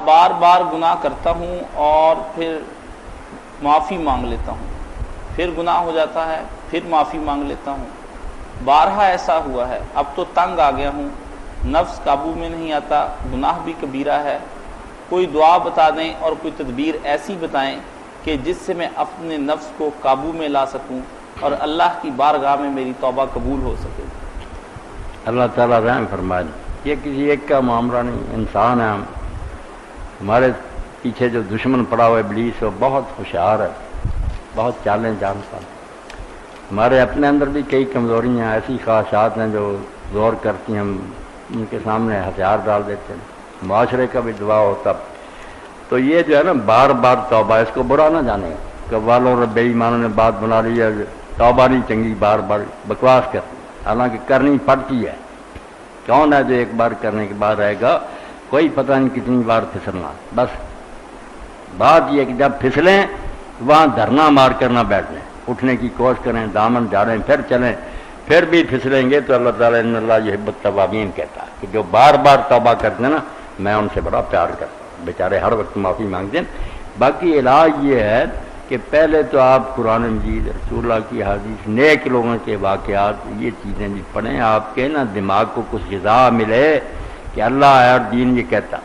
بار بار گناہ کرتا ہوں اور پھر معافی مانگ لیتا ہوں، پھر گناہ ہو جاتا ہے، پھر معافی مانگ لیتا ہوں، بارہا ایسا ہوا ہے، اب تو تنگ آ گیا ہوں، نفس قابو میں نہیں آتا، گناہ بھی کبیرہ ہے، کوئی دعا بتا دیں اور کوئی تدبیر ایسی بتائیں کہ جس سے میں اپنے نفس کو قابو میں لا سکوں اور اللہ کی بارگاہ میں میری توبہ قبول ہو سکے۔ اللہ تعالیٰ رحم فرمائے۔ یہ کسی ایک کا معاملہ نہیں، انسان ہے ہم، ہمارے پیچھے جو دشمن پڑا ہوا ہے ابلیس، وہ بہت ہوشیار ہے، بہت چالیں جانتا ہے۔ ہمارے اپنے اندر بھی کئی کمزوریاں، ایسی خواہشات ہیں جو زور کرتی ہیں، ہم ان کے سامنے ہتھیار ڈال دیتے ہیں، معاشرے کا بھی دباؤ ہوتا۔ تو یہ جو ہے نا بار بار توبہ، اس کو برا نہ جانے کہ والوں اور بے ایمانوں نے بات بنا لی ہے، توبہ نہیں چنگی، بار بار بکواس کرتی، حالانکہ کرنی پڑتی ہے۔ کون ہے جو ایک بار کرنے کے بعد رہے گا؟ کوئی پتہ نہیں کتنی بار پھسلنا۔ بس بات یہ کہ جب پھسلیں وہاں دھرنا مار کر نہ بیٹھ لیں، اٹھنے کی کوشش کریں، دامن جھاڑیں، پھر چلیں، پھر بھی پھسلیں گے تو اللہ تعالیٰ ان اللہ یحب التوابین کہتا ہے کہ جو بار بار توبہ کرتے ہیں نا، میں ان سے بڑا پیار کرتا ہوں، بیچارے ہر وقت معافی مانگتے ہیں۔ باقی علاج یہ ہے کہ پہلے تو آپ قرآن مجید، رسول اللہ کی حدیث، نیک لوگوں کے واقعات، یہ چیزیں بھی پڑھیں، آپ کے نا دماغ کو کچھ غذا ملے کہ اللہ ہے اور دین یہ کہتا۔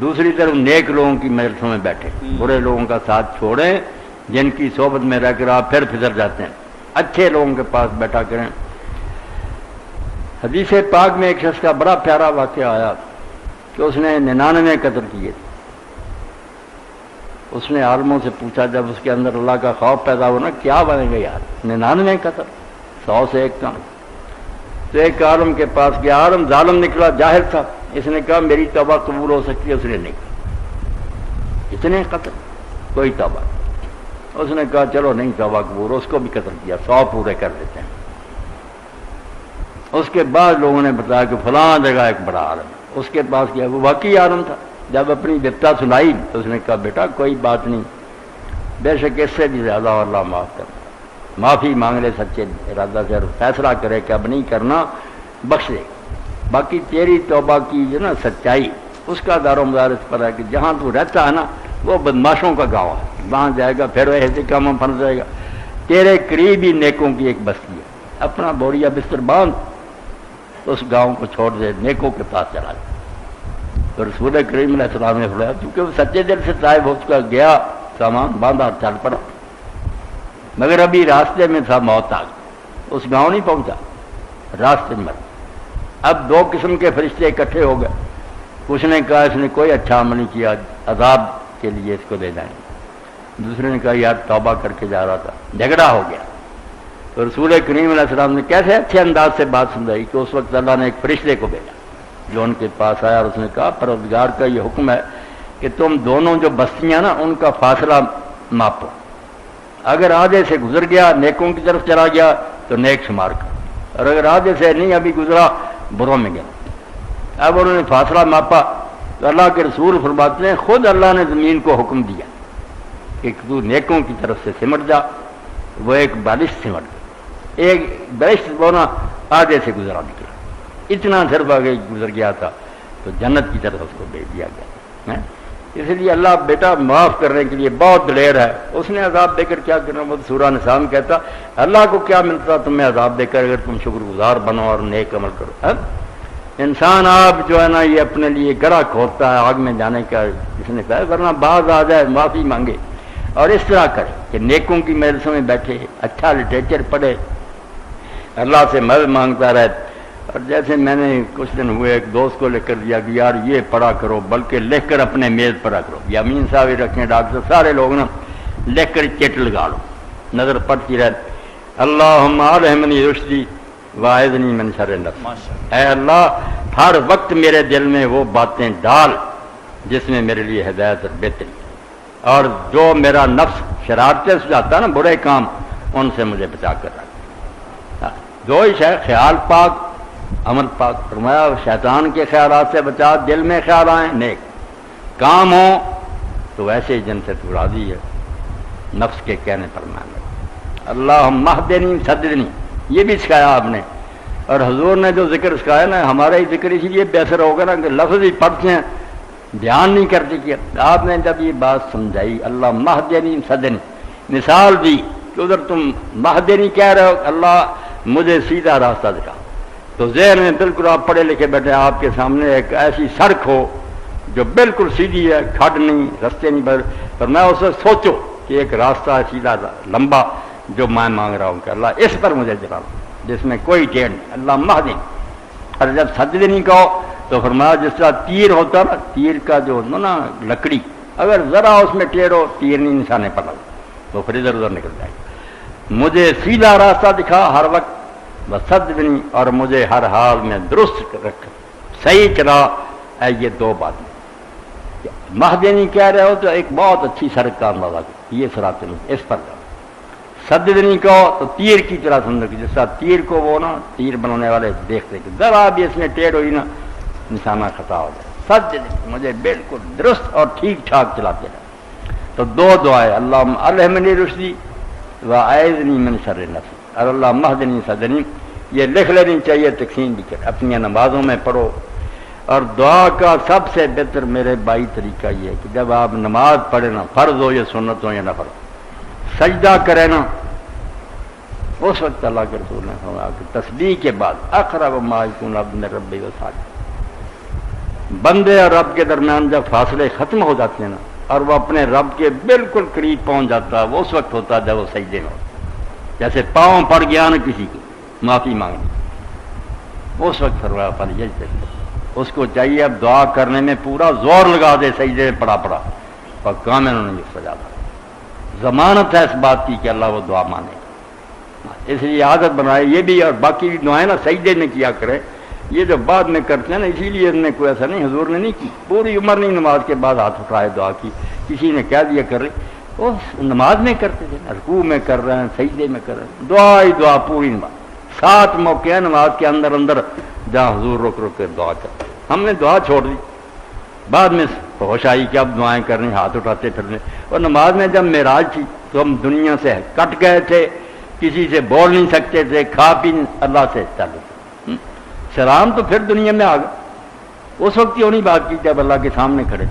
دوسری طرف نیک لوگوں کی مجلسوں میں بیٹھے، برے لوگوں کا ساتھ چھوڑیں جن کی صحبت میں رہ کر آپ پھر پھسل جاتے ہیں، اچھے لوگوں کے پاس بیٹھا کریں۔ حدیث پاک میں ایک شخص کا بڑا پیارا واقعہ آیا کہ اس نے 99 قتل کیے۔ اس نے عالموں سے پوچھا، جب اس کے اندر اللہ کا خوف پیدا ہو نا، کیا بنے گا یار، 99 قتل، 100 سے ایک کم۔ تو ایک عالم کے پاس گیا، عالم ظالم نکلا، جاہل تھا، اس نے کہا میری توبہ قبول ہو سکتی ہے، اس نے نہیں کہا اتنے قتل کوئی توبہ۔ اس نے کہا چلو نہیں توبہ قبول، اس کو بھی قتل کیا، 100 پورے کر دیتے ہیں۔ اس کے بعد لوگوں نے بتایا کہ فلاں جگہ ایک بڑا عالم ہے، اس کے پاس گیا، وہ واقعی عالم تھا۔ جب اپنی بپتا سنائی تو اس نے کہا بیٹا کوئی بات نہیں، بے شک اس سے بھی زیادہ اللہ معاف کرنا، معافی مانگ لے سچے ارادہ سے اور فیصلہ کرے کہ اب نہیں کرنا، بخش دے۔ باقی تیری توبہ کی جو نا سچائی، اس کا دار و مدار اس پر ہے کہ جہاں تو رہتا ہے نا وہ بدماشوں کا گاؤں ہے، وہاں جائے گا پھر وہ ایسے کاموں پھنس جائے گا۔ تیرے قریب ہی نیکوں کی ایک بستی ہے، اپنا بوریا بستر باندھ اس گاؤں کو چھوڑ دے، نیکوں کے پاس چلا جائے۔ تو رسول کریم علیہ السلام نے فرمایا کیونکہ وہ سچے دل سے طائب ہو چکا، گیا، سامان باندھا، چل پڑا، مگر ابھی راستے میں تھا، موت آ گئی، اس گاؤں نہیں پہنچا، راستے میں مر۔ اب 2 قسم کے فرشتے اکٹھے ہو گئے، کچھ نے کہا اس نے کوئی اچھا عمل نہیں کیا، عذاب کے لیے اس کو دے جائیں گے، دوسرے نے کہا یار توبہ کر کے جا رہا تھا، جھگڑا ہو گیا۔ تو رسول کریم علیہ السلام نے کیسے اچھے انداز سے بات سمجھائی کہ اس وقت اللہ نے ایک فرشتے کو بھیجا جو ان کے پاس آیا، اور اس نے کہا پروردگار کا یہ حکم ہے کہ تم دونوں جو بستیاں نا ان کا فاصلہ ماپو، اگر آدھے سے گزر گیا نیکوں کی طرف چلا گیا تو نیک شمار کر، اور اگر آدھے سے نہیں ابھی گزرا بروں میں گیا۔ اب انہوں نے فاصلہ ماپا تو اللہ کے رسول فرماتے ہیں خود اللہ نے زمین کو حکم دیا کہ تو نیکوں کی طرف سے سمٹ جا، وہ ایک بالش سمٹ گیا، ایک بالش بونا آدھے سے گزرا نکلا، اتنا صرف آگے گزر گیا تھا تو جنت کی طرف اس کو بھیج دیا گیا۔ اس لیے اللہ بیٹا معاف کرنے کے لیے بہت دلیر ہے، اس نے عذاب دے کر کیا کرنا، وہ سورہ نساء میں کہتا اللہ کو کیا ملتا تمہیں عذاب دے کر اگر تم شکر گزار بنو اور نیک عمل کرو۔ انسان آپ جو ہے نا یہ اپنے لیے گڑھا کھودتا ہے آگ میں جانے کا، جس نے کہا ورنہ بعض آ جائے معافی مانگے اور اس طرح کرے کہ نیکوں کی مجلسوں میں بیٹھے، اچھا لٹریچر پڑھے، اللہ سے مدد مانگتا رہے۔ اور جیسے میں نے کچھ دن ہوئے ایک دوست کو لکھ کر دیا کہ یار یہ پڑھا کرو، بلکہ لکھ کر اپنے میز پڑھا کرو، یا امین صاحب رکھیں، ڈاکٹر سارے لوگ نا لکھ کر چٹ لگا لو، نظر پڑتی رہے، اللہم الہمنی رشدی واعذنی من شر نفسی، اے اللہ ہر وقت میرے دل میں وہ باتیں ڈال جس میں میرے لیے ہدایت اور بہتری، اور جو میرا نفس شرارتیں سجاتا نا برے کام، ان سے مجھے بچا کر رکھ۔ دو ہی شے، خیال پاک، عمل پاک۔ فرمایا شیطان کے خیالات سے بچا، دل میں خیال آئیں نیک کام ہو تو ویسے ہی جن سے تو راضی ہے، نفس کے کہنے پر مان لو۔ اللہم اہدنی سددنی، یہ بھی سکھایا آپ نے، اور حضور نے جو ذکر سکھایا نا، ہمارا ہی ذکر اسی لیے بہتر ہوگا نا کہ لفظ ہی پڑھتے ہیں بیان نہیں کرتے کہ آپ نے جب یہ بات سمجھائی اللہ مہدنی سدنی مثال دی کہ ادھر تم مہدنی کہہ رہے ہو اللہ مجھے سیدھا راستہ دکھا، تو ذہن میں بالکل آپ پڑھے لکھے بیٹھے آپ کے سامنے ایک ایسی سڑک ہو جو بالکل سیدھی ہے، کھڈ نہیں، رستے نہیں، پر میں اسے سوچو کہ ایک راستہ ہے سیدھا لمبا جو میں مانگ رہا ہوں کہ اللہ اس پر مجھے چلا جس میں کوئی ٹیڑھ نہیں، اللہ مہدنی۔ اور جب سجدنی کہو تو فرمایا جس طرح تیر ہوتا نا، تیر کا جو ہوتا نا لکڑی، اگر ذرا اس میں ٹیڑھ ہو تیر نہیں نشانے پر لگا تو پھر ادھر ادھر نکل جائے گا۔ مجھے سیدھا راستہ دکھا ہر وقت، وسدنی، اور مجھے ہر حال میں درست رکھ، صحیح چلا ہے۔ یہ دو باتیں مہدنی کہہ رہے ہو تو ایک بہت اچھی سڑک کا اندازہ کرو، یہ صراط اس پر جاؤ۔ سدنی کہو تو تیر کی طرح سمجھو کہ جس طرح تیر کو وہ نا تیر بنانے والے دیکھتے کہ ذرا بھی اس میں ٹیڑھ ہوئی نا نشانہ خطا ہو جائے۔ سدنی مجھے بالکل درست اور ٹھیک ٹھاک چلاتے رہے۔ تو دو دعائیں، اللہم الہمنی رشدی واعذنی من شر نفسی، اور اللہ مہدنی سدنی، یہ لکھ لینی چاہیے، تقسیم بھی کر اپنی نمازوں میں پڑھو۔ اور دعا کا سب سے بہتر میرے بھائی طریقہ یہ ہے کہ جب آپ نماز پڑھیں نا، فرض ہو یا سنت ہو یا نفل ہو، سجدہ کرے نا، اس وقت اللہ کے رسول نے فرمایا کہ تسبیح کے بعد اقرب ما یکون العبد من ربہ وساجد، بندے اور رب کے درمیان جب فاصلے ختم ہو جاتے ہیں نا اور وہ اپنے رب کے بالکل قریب پہنچ جاتا ہے، وہ اس وقت ہوتا ہے جب وہ سجدے میں ہوتا، جیسے پاؤں پڑ گیا نا کسی کی معافی مانگنی، اس وقت فرمایا فلیجتہد، اس کو چاہیے اب دعا کرنے میں پورا زور لگا دے، سجدے میں پڑا اور کام انہوں نے سجا دا، ضمانت ہے اس بات کی کہ اللہ وہ دعا مانے گا۔ اس لیے عادت بنائے یہ بھی، اور باقی بھی دعائیں نا سجدے میں کیا کرے، یہ جو بعد میں کرتے ہیں نا، اسی لیے نے کوئی ایسا نہیں، حضور نے نہیں کی، پوری عمر نہیں نماز کے بعد ہاتھ اٹھائے دعا کی، کسی نے کہہ دیا کر رہے، وہ نماز میں کرتے تھے، رکوع میں کر رہے ہیں، سجدے میں کر رہے ہیں، دعا ہی دعا پوری نماز۔ 7 موقع ہیں نماز کے اندر جہاں حضور رک رک کے دعا کرتے، ہم نے دعا چھوڑ دی، بعد میں ہوش آئی کہ اب دعائیں کرنے، ہاتھ اٹھاتے پھرنے۔ اور نماز میں جب معراج تھی تو ہم دنیا سے کٹ گئے تھے، کسی سے بول نہیں سکتے تھے، کھا پی اللہ سے تعلق، سلام تو پھر دنیا میں آ گئے، اس وقت ہی ہونی بات کی جب اللہ کے سامنے کھڑے۔